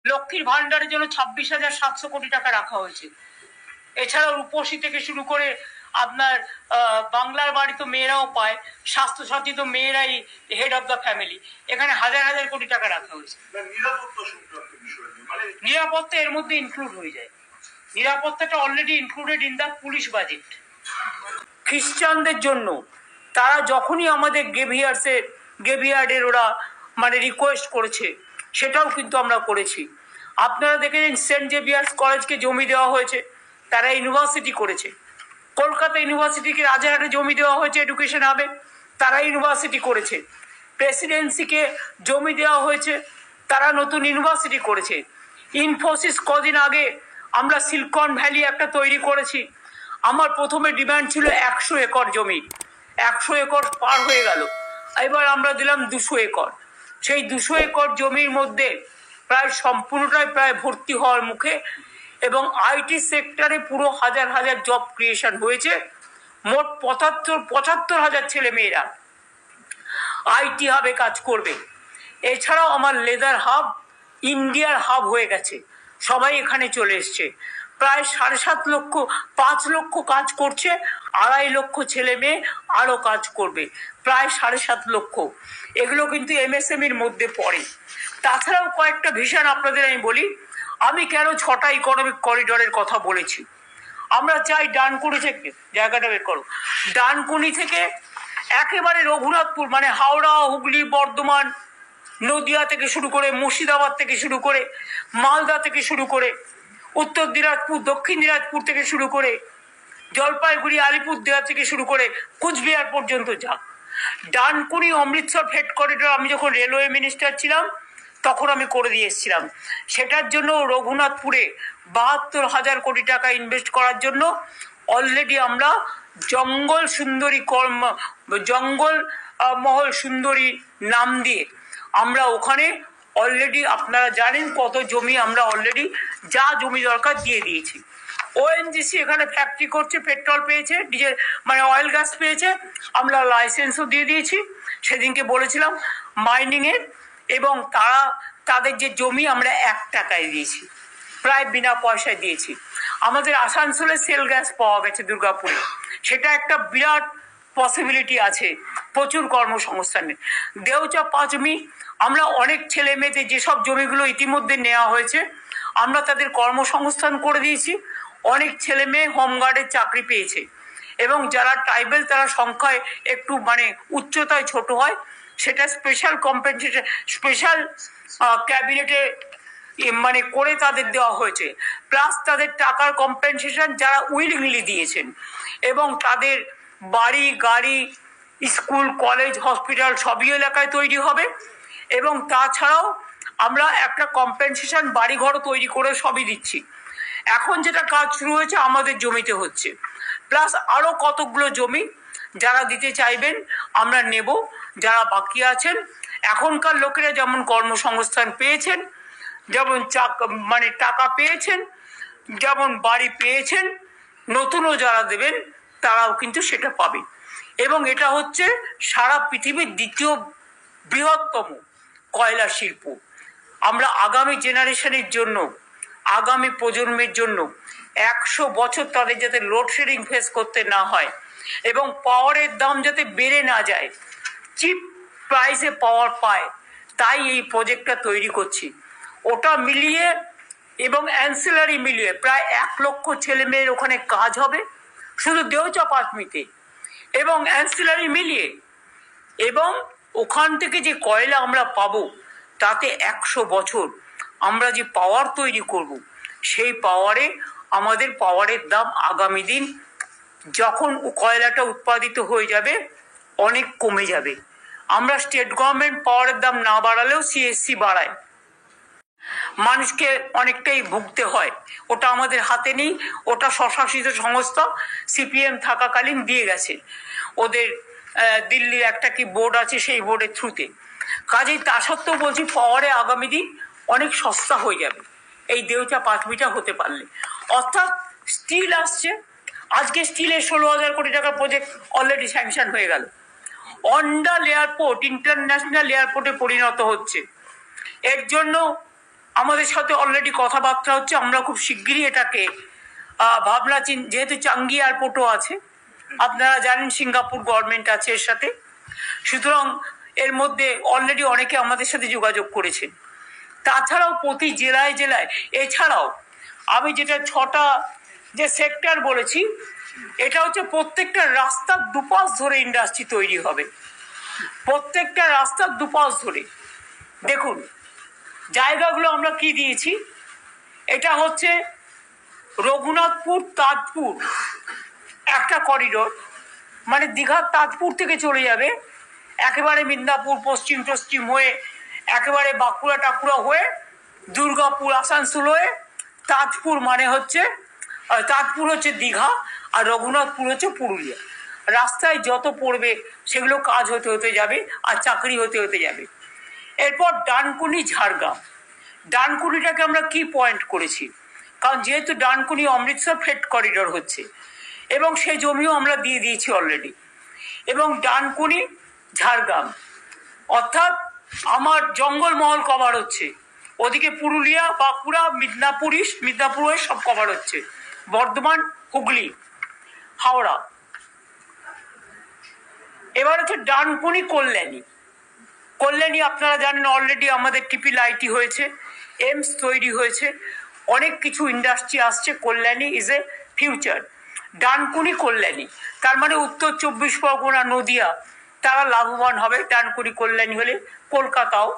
লক্ষ্মীর ভান্ডারের জন্য 26,700 কোটি টাকা রাখা হয়েছে। এছাড়াও রূপসী থেকে শুরু করে আপনার বাংলার বাড়ি তো মেয়েরাও পায়, স্বাস্থ্যসাথী তো মেয়েরাই হেড অফ দ্য ফ্যামিলি, এখানে হাজার হাজার কোটি টাকা রাখা হয়েছে। নিরাপত্তা এর মধ্যে ইনক্লুড হয়ে যায়, নিরাপত্তাটা already included in the police budget. খ্রিস্টানদের জন্য তারা যখনই আমাদের গেভিয়ার্ডের ওরা মানে রিকোয়েস্ট করেছে, সেটাও কিন্তু আমরা করেছি। আপনারা দেখেছেন সেন্ট জেভিয়ার্স কলেজকে জমি দেওয়া হয়েছে, তারা ইউনিভার্সিটি করেছে। কলকাতা ইউনিভার্সিটিকে রাজারহাটে জমি দেওয়া হয়েছে এডুকেশন হাবে, তারা ইউনিভার্সিটি করেছে। প্রেসিডেন্সিকে জমি দেওয়া হয়েছে, তারা নতুন ইউনিভার্সিটি করেছে। ইনফোসিস কদিন আগে আমরা সিলিকন ভ্যালি একটা তৈরি করেছি। আমার প্রথমে ডিমান্ড ছিল 100 একর জমি, 100 একর পার হয়ে গেল, এবার আমরা দিলাম 200 একর। সেই 200 একর জমির মধ্যে প্রায় সম্পূর্ণটাই প্রায় ভর্তি হওয়ার মুখে, এবং আইটি সেক্টরে পুরো হাজার হাজার জব ক্রিয়েশন হয়েছে। মোট 75,000 ছেলে মেয়েরা আইটি হাবে কাজ করবে। এছাড়াও আমার লেদার হাব ইন্ডিয়ার হাব হয়ে গেছে, সবাই এখানে চলে এসছে। প্রায় 7.5 লক্ষ, 5 লক্ষ কাজ করছে, 2.5 লক্ষ ছেলে মেয়ে আরো কাজ করবে, প্রায় 7.5 লক্ষ। এগুলো কিন্তু এমএসএমইর মধ্যে পড়ে। তাছাড়াও কয়েকটা ভিশন আপনাদের আমি বলি। আমি কেন 6টা ইকোনমিক করিডোরের কথা বলেছি। আমরা চাই ডানকুনি থেকে, জায়গাটা বের করো, ডানকুনি থেকে একেবারে রঘুনাথপুর মানে হাওড়া, হুগলি, বর্ধমান, নদিয়া থেকে শুরু করে, মুর্শিদাবাদ থেকে শুরু করে, মালদা থেকে শুরু করে, উত্তর দিনাজপুর, দক্ষিণ দিনাজপুর থেকে শুরু করে, জলপাইগুড়ি, আলিপুরদুয়ার থেকে শুরু করে কুচবিহার পর্যন্ত যা। ডানকুনি অমৃতসর হেড করিডোর আমি যখন রেলওয়ে মিনিস্টার ছিলাম তখন আমি করে দিয়ে এসেছিলাম। সেটার জন্য রঘুনাথপুরে 72,000 কোটি টাকা ইনভেস্ট করার জন্য অলরেডি আমরা জঙ্গল সুন্দরী জঙ্গল মহল সুন্দরী নাম দিয়ে আমরা ওখানে অলরেডি আপনারা জানেন কত জমি আমরা অলরেডি যা জমি দরকার দিয়ে দিয়েছি। ওএনজিসি এখানে ফ্যাক্টরি করছে, পেট্রোল পেয়েছে, ডিজেল মানে অয়েল গ্যাস পেয়েছে, আমরা লাইসেন্সও দিয়ে দিয়েছি। সেদিনকে বলেছিলাম মাইনিংয়ের, এবং তাদের যে জমি আমরা 1 টাকায় দিয়েছি, প্রায় বিনা পয়সায় দিয়েছি। আমাদের আসানসোলে সেল গ্যাস পাওয়া গেছে দুর্গাপুরে, সেটা একটা বিরাট পসিবিলিটি আছে, প্রচুর কর্মসংস্থানের। দেউচা পাঁচমি আমরা অনেক ছেলে মেয়েদের যেসব জমিগুলো ইতিমধ্যে নেওয়া হয়েছে আমরা তাদের কর্মসংস্থান করে দিয়েছি। অনেক ছেলে মেয়ে হোমগার্ডের চাকরি পেয়েছে, এবং যারা ট্রাইবেল তারা সংখ্যায় একটু মানে উচ্চতায় ছোট হয়, সেটা স্পেশাল কম্পেনসেশন স্পেশাল ক্যাবিনেটে মানে করে তাদের দেওয়া হয়েছে। প্লাস তাদের টাকার কম্পেনসেশন যারা উইলিংলি দিয়েছেন, এবং তাদের বাড়ি, গাড়ি, স্কুল, কলেজ, হসপিটাল সবই এলাকায় তৈরি হবে। এবং তাছাড়াও আমরা একটা কম্পেনসেশন বাড়িঘরও তৈরি করে সবই দিচ্ছি। এখন যেটা কাজ শুরু হয়েছে আমাদের জমিতে হচ্ছে, প্লাস আরো কতগুলো জমি যারা দিতে চাইবেন আমরা নেব। যারা বাকি আছেন, এখনকার লোকেরা যেমন কর্মসংস্থান পেয়েছেন, যেমন মানে টাকা পেয়েছেন, যেমন বাড়ি পেয়েছেন, নতুনও যারা দেবেন তারাও কিন্তু সেটা পাবে। এবং এটা হচ্ছে সারা পৃথিবীর দ্বিতীয় বৃহত্তম কয়লা শিল্প। আমরা আগামী জেনারেশনের জন্য, আগামী প্রজন্মের জন্য 100 বছর তাদের যাতে লোডশেডিং ফেস করতে না হয়, এবং পাওয়ারের দাম যাতে বেড়ে না যায়, চিপ প্রাইসে পাওয়ার পায়, তাই এই প্রজেক্টটা তৈরি করছি। ওটা মিলিয়ে এবং অ্যান্সিলারি মিলিয়ে প্রায় 1 লক্ষ ছেলে মেয়ের ওখানে কাজ হবে শুধু দেউচা পাঁচমিতে, এবং অ্যান্সিলারি মিলিয়ে। এবং ওখান থেকে যে কয়লা আমরা পাবো তাতে 100 বছর আমরা যে পাওয়ার তৈরি করব, সেই পাওয়ারে আমাদের পাওয়ারের দাম আগামী দিন যখন কয়লাটা উৎপাদিত হয়ে যাবে অনেক কমে যাবে। আমরা স্টেট গভর্নমেন্ট পাওয়ারের দাম না বাড়ালেও সিএসসি বাড়ায়, মানুষকে অনেকটাই ভুগতে হয়। ওটা আমাদের হাতে নেই, ওটা স্বশাসিত সংস্থা সিপিএম থাকাকালীন দিয়ে গেছে, ওদের দিল্লির একটা কি বোর্ড আছে সেই বোর্ডের থ্রুতে। কাজেই তা সত্ত্বেও বলছি পাওয়ারে আগামী দিন অনেক সস্তা হয়ে যাবে এই দেউচা পাঁচমিটা হতে পারলে। অর্থাৎ স্টিল আসছে, আজকে স্টিলের 16,000 কোটি টাকার প্রজেক্ট অলরেডি স্যাংশন হয়ে গেল। অন্ডাল এয়ারপোর্ট ইন্টারন্যাশনাল এয়ারপোর্টে পরিণত হচ্ছে। এর জন্য আমাদের সাথে অলরেডি কথাবার্তা হচ্ছে। আমরা খুব শিগগিরই এটাকে ভাবনা যেহেতু চাঙ্গি এয়ারপোর্টও আছে, আপনারা জানেন সিঙ্গাপুর গভর্নমেন্ট আছে এর সাথে, সুতরাং এর মধ্যে অলরেডি অনেকে আমাদের সাথে যোগাযোগ করেছেন। তাছাড়াও প্রতি জেলায় জেলায়, এছাড়াও আমি যেটা 6টা যে সেক্টর বলেছি, এটা হচ্ছে প্রত্যেকটা রাস্তার দুপাশ ধরে ইন্ডাস্ট্রি তৈরি হবে। প্রত্যেকটা রাস্তার দুপাশ ধরে দেখুন জায়গাগুলো আমরা কি দিয়েছি। এটা হচ্ছে রঘুনাথপুর তাজপুর একটা করিডোর, মানে দীঘার তাজপুর থেকে চলে যাবে একেবারে মিদনাপুর পশ্চিম পশ্চিম হয়ে একেবারে বাঁকুড়া টাকুড়া হয়ে দুর্গাপুর আসানসোল হয়ে তাজপুর, মানে হচ্ছে তাজপুর হচ্ছে দীঘা আর রঘুনাথপুর হচ্ছে পুরুলিয়া। রাস্তায় যত পড়বে সেগুলো কাজ হতে হতে যাবে আর চাকরি হতে হতে যাবে। এরপর ডানকুনি ঝাড়গ্রাম, ডানকুনিটাকে আমরা কি পয়েন্ট করেছি, কারণ যেহেতু ডানকুনি অমৃতসর ফ্রেট করিডোর হচ্ছে এবং সেই জমিও আমরা দিয়ে দিয়েছি অলরেডি। এবং ডানকুনি ঝাড়গ্রাম অর্থাৎ আমার জঙ্গলমহল কভার হচ্ছে, ওদিকে পুরুলিয়া বাঁকুড়া মিদনাপুর ইস্ট মিদনাপুর ওয়েস্ট সব কভার হচ্ছে, বর্ধমান হুগলি হাওড়া। এবার হচ্ছে ডানকুনি কল্যাণী। কল্যাণী আপনারা জানেন অলরেডি আমাদের টিপি লাইটি হয়েছে, এমস তৈরি হয়েছে, অনেক কিছু ইন্ডাস্ট্রি আসছে। Kalyani is a future. Dankuni Kalyani তার মানে উত্তর 24 পরগনা নদিয়া তারা লাভবান হবে ডানকুনি কল্যাণী হলে, কলকাতাও।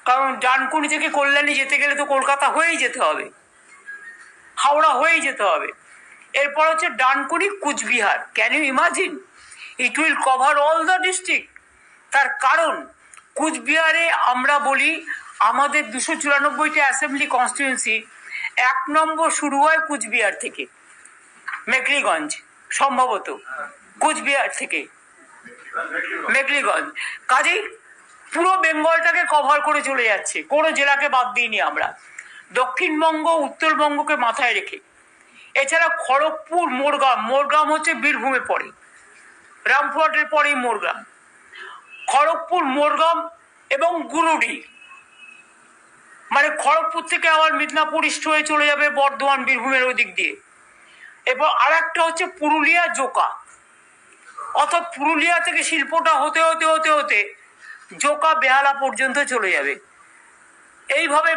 কারণ ডানকুনি থেকে কল্যাণী যেতে গেলে তো কলকাতা হয়েই যেতে হবে, হাওড়া হয়েই যেতে হবে। এরপর হচ্ছে Dankuni Cooch Behar. Can you imagine, it will cover all the district. তার কারণ কুচবিহারে আমরা বলি আমাদের 294টা অ্যাসেম্বলি কনস্টিটিউয়েন্সি 1 নম্বর শুরু হয় কুচবিহার থেকে, মেকলিগঞ্জ সম্ভবত কুচবিহার থেকে মেকলিগঞ্জ। কাজেই পুরো বেঙ্গলটাকে কভার করে চলে যাচ্ছে, কোনো জেলাকে বাদ দিইনি আমরা, দক্ষিণবঙ্গ উত্তরবঙ্গকে মাথায় রেখে। এছাড়া খড়গপুর মোরগ্রাম, মোরগ্রাম হচ্ছে বীরভূমে পড়ে, রামপুরহাটের পরেই মোরগ্রাম। খড়গপুর মোরগ্রাম এবং গুরুডি, মানে খড়গপুর থেকে আবার মিদনাপুর ইস্ট হয়ে চলে যাবে বর্ধমান বীরভূমের ওই দিক দিয়ে। এরপর আর একটা হচ্ছে পুরুলিয়া জোকা, অর্থাৎ পুরুলিয়া থেকে শিল্পটা হতে হতে হতে হতে জোকা বেহালা পর্যন্ত চলে যাবে। এইভাবে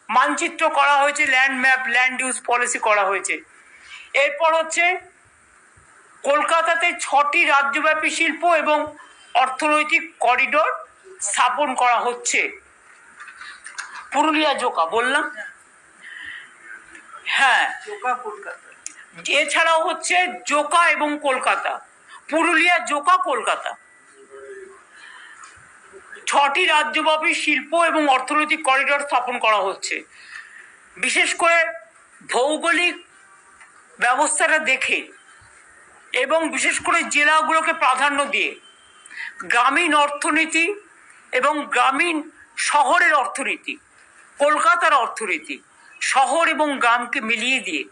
মানচিত্র করা হয়েছে, land map land use policy করা হয়েছে। এরপর হচ্ছে কলকাতাতে 6টি রাজ্যব্যাপী শিল্প এবং অর্থনৈতিক করিডোর স্থাপন করা হচ্ছে। পুরুলিয়া জোকা বললাম, হ্যাঁ এছাড়াও হচ্ছে জোকা এবং কলকাতা, পুরুলিয়া জোকা কলকাতা, 6টি রাজ্যব্যাপী শিল্প এবং অর্থনৈতিক করিডোর স্থাপন করা হচ্ছে। বিশেষ করে ভৌগোলিক ব্যবস্থাটা দেখে এবং বিশেষ করে জেলাগুলোকে প্রাধান্য দিয়ে গ্রামীণ অর্থনীতি এবং গ্রামীণ শহরের অর্থনীতি, কলকাতার অর্থনীতি, শহর এবং গ্রামকে মিলিয়ে দিয়ে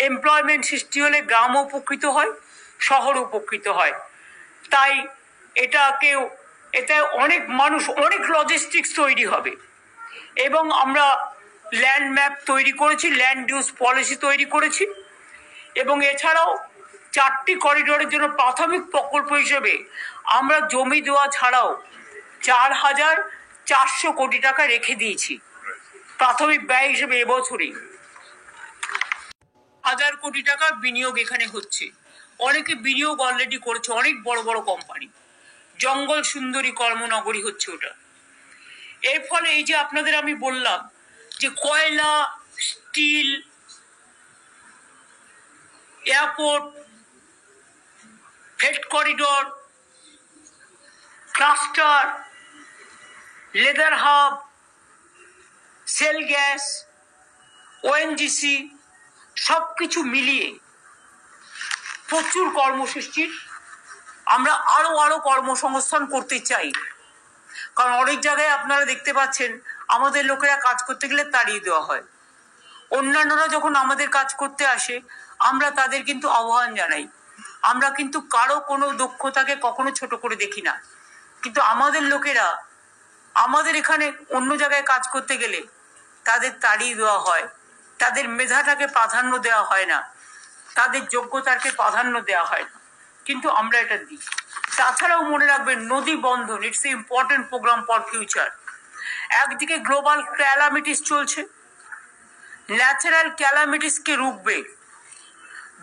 এমপ্লয়মেন্ট সৃষ্টি হলে গ্রামও উপকৃত হয়, শহর উপকৃত হয়। তাই এতে অনেক মানুষ, অনেক লজিস্টিক্স তৈরি হবে। এবং আমরা ল্যান্ড ম্যাপ তৈরি করেছি, ল্যান্ড ইউজ পলিসি তৈরি করেছি। এবং এছাড়াও 4টি করিডোরের জন্য প্রাথমিক প্রকল্প হিসেবে আমরা জমি দেওয়া ছাড়াও 4,400 কোটি টাকা রেখে দিয়েছি প্রাথমিক ব্যয় হিসেবে। এবছরই 1,000 কোটি টাকা বিনিয়োগ এখানে হচ্ছে। অনেকে বিনিয়োগ অলরেডি করেছে, অনেক বড় বড় কোম্পানি। জঙ্গল সুন্দরী কর্মনগরী হচ্ছে ওটা। এর ফলে এই যে আপনাদের আমি বললাম যে কয়লা, steel, airport, freight corridor, cluster, leather hub, SAIL gas, ONGC সব কিছু মিলিয়ে প্রচুর কর্মসৃষ্টির আমরা আরো কর্মসংস্থান করতে চাই। কারণ অনেক জায়গায় আপনারা দেখতে পাচ্ছেন আমাদের লোকেরা কাজ করতে গেলে তাড়িয়ে দেওয়া হয়। অন্যান্যরা যখন আমাদের কাজ করতে আসে আমরা তাদের কিন্তু আহ্বান জানাই। আমরা কিন্তু কারো কোনো দক্ষতাকে কখনো ছোট করে দেখি না, কিন্তু আমাদের লোকেরা আমাদের এখানে অন্য জায়গায় কাজ করতে গেলে তাদের তাড়িয়ে দেওয়া হয়, তাদের মেধাটাকে প্রাধান্য দেওয়া হয় না, তাদের যোগ্যতাকে প্রাধান্য দেওয়া হয় না, কিন্তু আমরা এটা দিই। তাছাড়াও মনে রাখবেন, Nadi Bandhan, it's a important program for future. একদিকে গ্লোবাল ক্যালামিটিস চলছে, ন্যাচারাল ক্যালামিটিসকে রুখবে।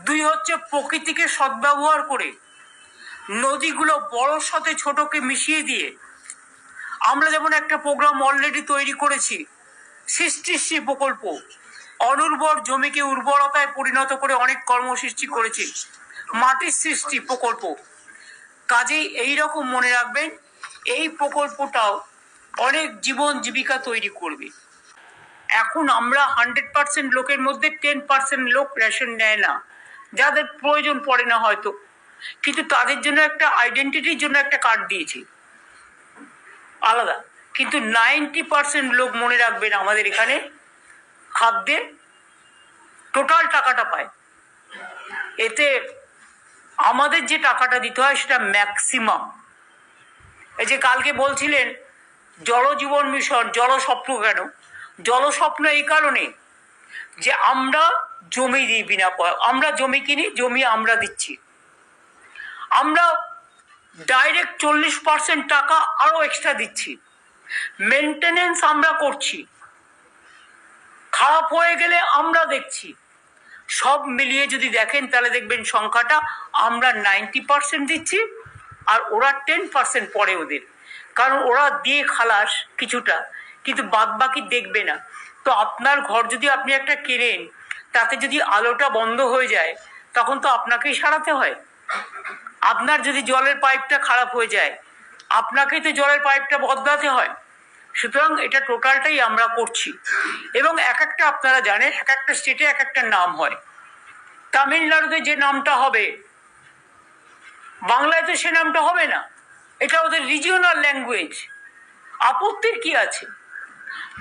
দুই হচ্ছে প্রকৃতিকে সদ্ব্যবহার করে নদীগুলো বড়র সাথে ছোটকে মিশিয়ে দিয়ে আমরা যেমন একটা প্রোগ্রাম অলরেডি তৈরি করেছি, সৃষ্টিশ্রী প্রকল্প, অনুর্বর জমিকে উর্বরতায় পরিণত করে অনেক কর্মসৃষ্টি করেছি, মাটির সৃষ্টি প্রকল্প। কাজেই এইরকম মনে রাখবেন, এই প্রকল্পটাও অনেক জীবন জীবিকা তৈরি করবে। এখন আমরা 100% লোকের মধ্যে 10% লোক রেশন নেয় না, যাদের প্রয়োজন পড়ে না হয়তো, কিন্তু তাদের জন্য একটা আইডেন্টিটির জন্য একটা কার্ড দিয়েছি আলাদা। কিন্তু 90% লোক মনে রাখবেন আমাদের এখানে খাদ্যে টোটাল টাকাটা পায়। এতে আমাদের যে টাকাটা দিতে হয় সেটা ম্যাক্সিমাম। এই যে কালকে বলছিলেন জলজীবন মিশন, জলস্বপ্ন, কেন জলস্বপ্ন? এই কারণে যে আমরা জমি দিই বিনা পয়সা, আমরা জমি কিনি, জমি আমরা দিচ্ছি, আমরা ডাইরেক্ট 40% টাকা আরো এক্সট্রা দিচ্ছি, মেনটেনেন্স আমরা করছি, খারাপ হয়ে গেলে আমরা দেখছি। সব মিলিয়ে যদি দেখেন তাহলে দেখবেন সংখ্যাটা আমরা 90% দিচ্ছি আর ওরা 10% পরে ওদের, কারণ ওরা দিয়ে খালাস কিছুটা, কিন্তু বাদ বাকি দেখবে না। তো আপনার ঘর যদি আপনি একটা কেনেন, তাতে যদি আলোটা বন্ধ হয়ে যায় তখন তো আপনাকেই সারাতে হয়। আপনার যদি জলের পাইপটা খারাপ হয়ে যায় আপনাকেই তো জলের পাইপটা বদলাতে হয়। সুতরাং এটা টোটালটাই আমরা করছি। এবং এক একটা, আপনারা জানেন, এক একটা স্টেটে এক একটা নাম হয়। তামিলনাড়ুতে যে নামটা হবে বাংলায় তো সে নামটা হবে না, এটা ওদের রিজিওনাল ল্যাঙ্গুয়েজ। আপত্তির কি আছে?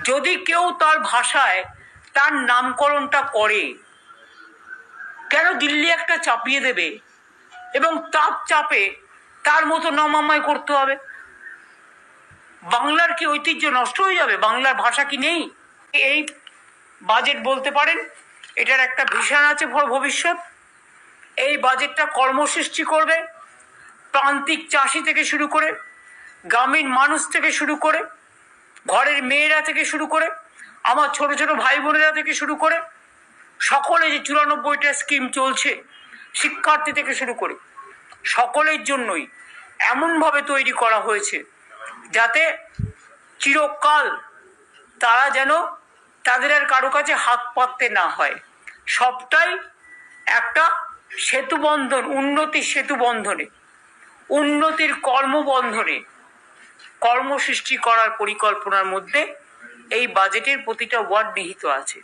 যদি কেউ তার ভাষায় তার নামকরণটা করে, কেন দিল্লি একটা চাপিয়ে দেবে এবং তার চাপে তার মতো নাম আমায় করতে হবে? বাংলার কি ঐতিহ্য নষ্ট হয়ে যাবে? বাংলার ভাষা কি নেই? এই বাজেট বলতে পারেন এটার একটা ভিশন আছে ভবিষ্যৎ। এই বাজেটটা কর্মসৃষ্টি করবে, প্রান্তিক চাষি থেকে শুরু করে, গ্রামীণ মানুষ থেকে শুরু করে, ঘরের মেয়েরা থেকে শুরু করে, আমার ছোট ছোট ভাই বোনেরা থেকে শুরু করে, সকলে যে 94টা স্কিম চলছে, শিক্ষার্থী থেকে শুরু করে সকলের জন্যই এমনভাবে তৈরি করা হয়েছে যাতে চিরকাল তারা যেন তাদের আর কারো কাছে হাত পাততে না হয়। সবটাই একটা সেতু বন্ধন, উন্নতির সেতু বন্ধনে, উন্নতির কর্মবন্ধনে কর্মসৃষ্টি করার পরিকল্পনার মধ্যে এই বাজেটের প্রতিটা ওয়ার্ড নিহিত আছে।